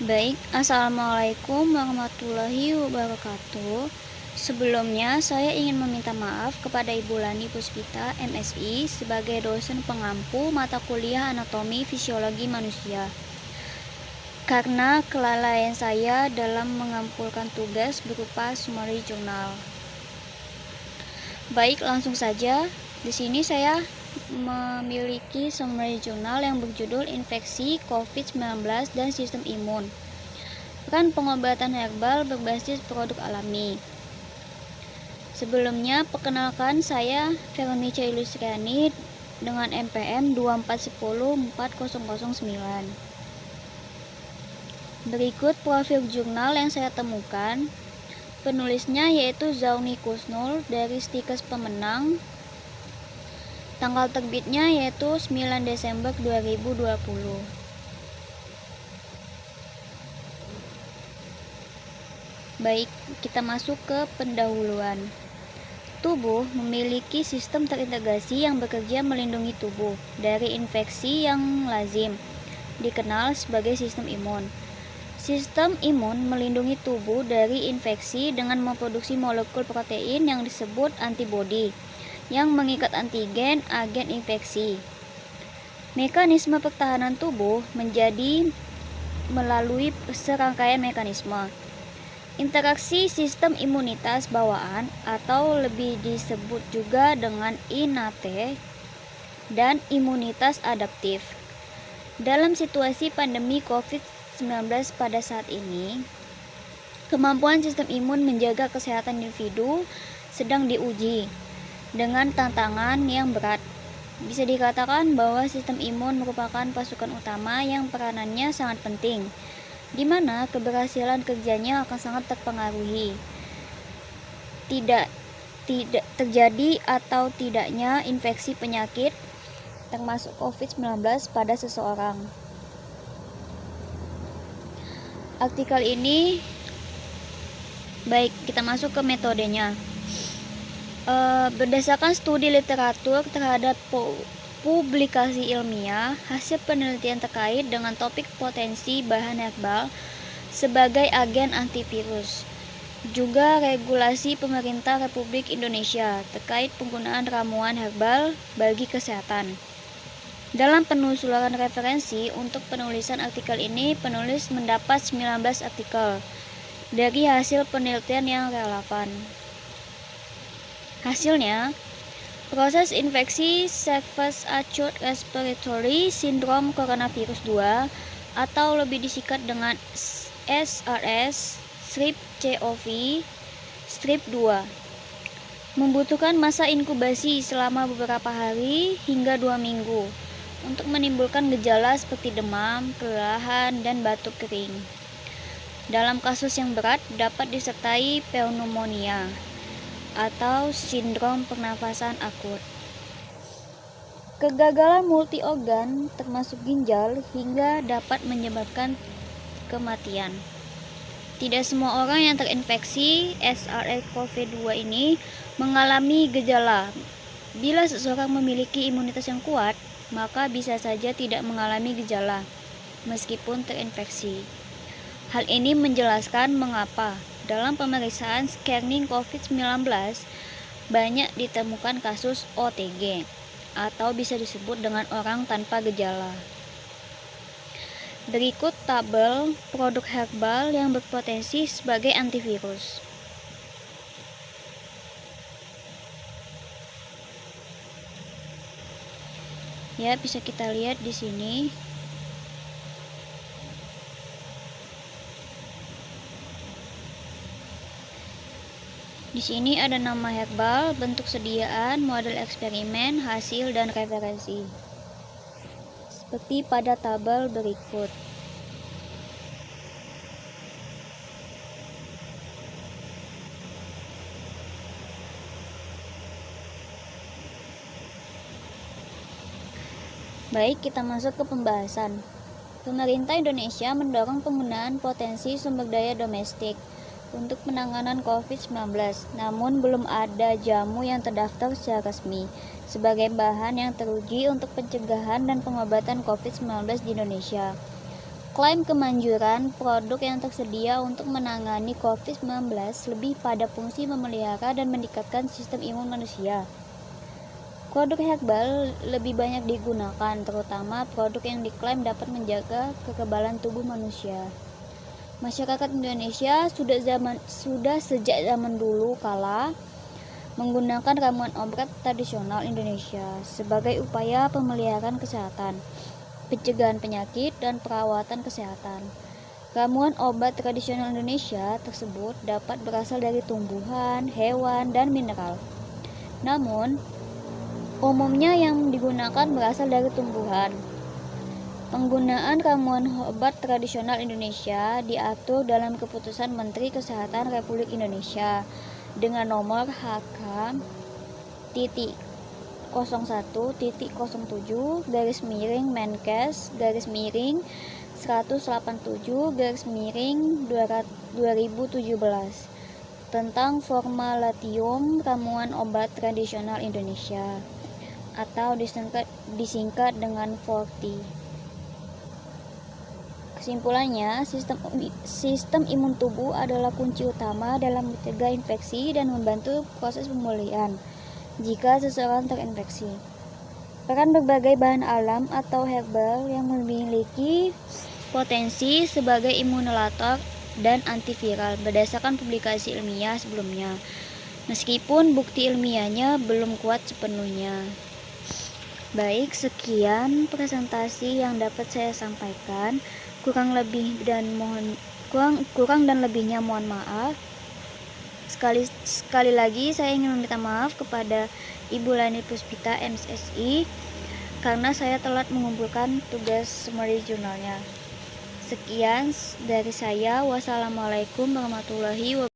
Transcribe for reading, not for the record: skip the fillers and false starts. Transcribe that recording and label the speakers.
Speaker 1: Baik, Assalamualaikum warahmatullahi wabarakatuh. Sebelumnya, saya ingin meminta maaf kepada Ibu Lani Puspita, MSI, sebagai dosen pengampu mata kuliah Anatomi Fisiologi Manusia. Karena kelalaian saya dalam mengumpulkan tugas berupa summary jurnal. Baik, langsung saja. Di sini saya memiliki summary jurnal yang berjudul Infeksi COVID-19 dan Sistem Imun. Peran pengobatan herbal berbasis produk alami. Sebelumnya, perkenalkan saya Veronica Ilustriani dengan NPM 2410409. Berikut profil jurnal yang saya temukan. Penulisnya yaitu Zauni Kusnul dari Stikes Pemenang. Tanggal terbitnya yaitu 9 Desember 2020. Baik, kita masuk ke pendahuluan. Tubuh memiliki sistem terintegrasi yang bekerja melindungi tubuh dari infeksi yang lazim, dikenal sebagai sistem imun. Sistem imun melindungi tubuh dari infeksi dengan memproduksi molekul protein yang disebut antibodi yang mengikat antigen agen infeksi. Mekanisme pertahanan tubuh menjadi melalui serangkaian mekanisme. Interaksi sistem imunitas bawaan atau lebih disebut juga dengan innate dan imunitas adaptif. Dalam situasi pandemi COVID-19 pada saat ini, kemampuan sistem imun menjaga kesehatan individu sedang diuji dengan tantangan yang berat. Bisa dikatakan bahwa sistem imun merupakan pasukan utama yang peranannya sangat penting, di mana keberhasilan kerjanya akan sangat terpengaruhi tidak terjadi atau tidaknya infeksi penyakit termasuk COVID-19 pada seseorang. Artikel ini, baik, kita masuk ke metodenya. Berdasarkan studi literatur terhadap publikasi ilmiah, hasil penelitian terkait dengan topik potensi bahan herbal sebagai agen antivirus, juga regulasi pemerintah Republik Indonesia terkait penggunaan ramuan herbal bagi kesehatan. Dalam penelusuran referensi untuk penulisan artikel ini, penulis mendapat 19 artikel dari hasil penelitian yang relevan. Hasilnya, proses infeksi Serious Acute Respiratory Syndrome Coronavirus 2 atau lebih disingkat dengan SRS strep-CoV strep 2 membutuhkan masa inkubasi selama beberapa hari hingga 2 minggu untuk menimbulkan gejala seperti demam, kelelahan, dan batuk kering. Dalam kasus yang berat dapat disertai pneumonia atau sindrom pernafasan akut. Kegagalan multi organ termasuk ginjal hingga dapat menyebabkan kematian. Tidak semua orang yang terinfeksi SARS-CoV-2 ini mengalami gejala. Bila seseorang memiliki imunitas yang kuat, maka bisa saja tidak mengalami gejala meskipun terinfeksi. Hal ini menjelaskan mengapa dalam pemeriksaan screening COVID-19 banyak ditemukan kasus OTG atau bisa disebut dengan orang tanpa gejala. Berikut tabel produk herbal yang berpotensi sebagai antivirus. Ya, bisa kita lihat di sini. Di sini ada nama herbal, bentuk sediaan, model eksperimen, hasil, dan referensi. Seperti pada tabel berikut. Baik, kita masuk ke pembahasan. Pemerintah Indonesia mendorong penggunaan potensi sumber daya domestik untuk penanganan COVID-19, namun belum ada jamu yang terdaftar secara resmi sebagai bahan yang teruji untuk pencegahan dan pengobatan COVID-19 di Indonesia. Klaim kemanjuran produk yang tersedia untuk menangani COVID-19 lebih pada fungsi memelihara dan meningkatkan sistem imun manusia. Produk herbal lebih banyak digunakan, terutama produk yang diklaim dapat menjaga kekebalan tubuh manusia. Masyarakat Indonesia sudah sejak zaman dulu kala menggunakan ramuan obat tradisional Indonesia sebagai upaya pemeliharaan kesehatan, pencegahan penyakit, dan perawatan kesehatan. Ramuan obat tradisional Indonesia tersebut dapat berasal dari tumbuhan, hewan, dan mineral. Namun, umumnya yang digunakan berasal dari tumbuhan. Penggunaan ramuan obat tradisional Indonesia diatur dalam Keputusan Menteri Kesehatan Republik Indonesia dengan nomor HK-TT-07-menkes-187-2017 tentang formularium ramuan obat tradisional Indonesia atau disingkat dengan FORTI. Kesimpulannya, sistem imun tubuh adalah kunci utama dalam mencegah infeksi dan membantu proses pemulihan jika seseorang terinfeksi. Peran berbagai bahan alam atau herbal yang memiliki potensi sebagai imunolotor dan antiviral berdasarkan publikasi ilmiah sebelumnya, meskipun bukti ilmiahnya belum kuat sepenuhnya. Baik, sekian presentasi yang dapat saya sampaikan. Kurang dan lebihnya mohon maaf. Sekali lagi saya ingin meminta maaf kepada Ibu Lani Puspita MSI karena saya telat mengumpulkan tugas summary jurnalnya. Sekian dari saya. Wassalamualaikum warahmatullahi wabarakatuh.